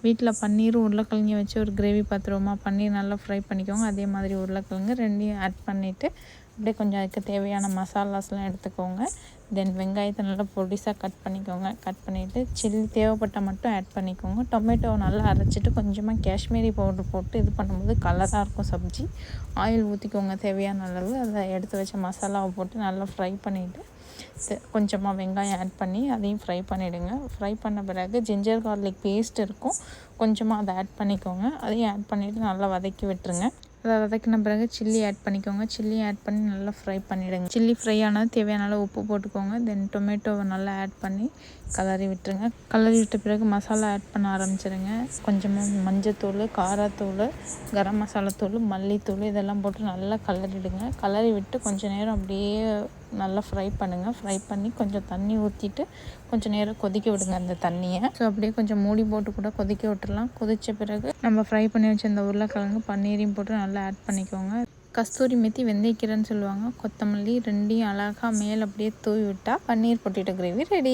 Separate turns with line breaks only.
வீட்டில் பன்னீர் உருளைக்கிழங்கையும் வச்சு ஒரு கிரேவி பார்த்துருவோமா. பன்னீர் நல்லா ஃப்ரை பண்ணிக்கோங்க. அதே மாதிரி உருளைக்கிழங்கு ரெண்டையும் ஆட் பண்ணிவிட்டு அப்படியே கொஞ்சம் அதுக்கு தேவையான மசாலாஸ்லாம் எடுத்துக்கோங்க. தென் வெங்காயத்தை நல்லா பொடிசாக கட் பண்ணிக்கோங்க. கட் பண்ணிவிட்டு சில்லி தேவைப்பட்டால் மட்டும் ஆட் பண்ணிக்கோங்க. டொமேட்டோவை நல்லா அரைச்சிட்டு கொஞ்சமாக காஷ்மீரி பவுடர் போட்டு இது பண்ணும்போது கலராக இருக்கும் சப்ஜி. ஆயில் ஊற்றிக்கோங்க தேவையான அளவு. அதை எடுத்து வச்ச மசாலாவை போட்டு நல்லா ஃப்ரை பண்ணிவிட்டு கொஞ்சமாக வெங்காயம் ஆட் பண்ணி அதையும் ஃப்ரை பண்ணிவிடுங்க. ஃப்ரை பண்ண பிறகு ஜிஞ்சர் கார்லிக் பேஸ்ட் இருக்கும், கொஞ்சமாக அதை ஆட் பண்ணிக்கோங்க. அதையும் ஆட் பண்ணிவிட்டு நல்லா வதக்கி விட்டுருங்க. அதை வதக்கின பிறகு சில்லி ஆட் பண்ணிக்கோங்க. சில்லி ஆட் பண்ணி நல்லா ஃப்ரை பண்ணிவிடுங்க. சில்லி ஃப்ரை ஆனால் தேவையான அளவு உப்பு போட்டுக்கோங்க. தென் டொமேட்டோவை நல்லா ஆட் பண்ணி கலரி விட்டுருங்க. கலரி விட்ட பிறகு மசாலா ஆட் பண்ண ஆரம்பிச்சிடுங்க. கொஞ்சமாக மஞ்சத்தூள், காரத்தூள், கரம் மசாலாத்தூள், மல்லித்தூள் இதெல்லாம் போட்டு நல்லா கலரிடுங்க. கலரி விட்டு கொஞ்சம் நேரம் அப்படியே நல்லா ஃப்ரை பண்ணுங்கள். ஃப்ரை பண்ணி கொஞ்சம் தண்ணி ஊற்றிட்டு கொஞ்சம் நேரம் கொதிக்க விடுங்க அந்த தண்ணியை. ஸோ அப்படியே கொஞ்சம் மூடி போட்டு கூட கொதிக்க விட்டுறலாம். கொதித்த பிறகு நம்ம ஃப்ரை பண்ணி வச்ச அந்த உருளைக்கிழங்கு பன்னீரையும் போட்டு நல்லா ஆட் பண்ணிக்கோங்க. கஸ்தூரி மெத்தி, வெந்தயக்கீரைன்னு சொல்லுவாங்க, கொத்தமல்லி ரெண்டையும் அழகாக மேலே அப்படியே தூவி விட்டால் பன்னீர் பொட்டேட்டோ கிரேவி ரெடி.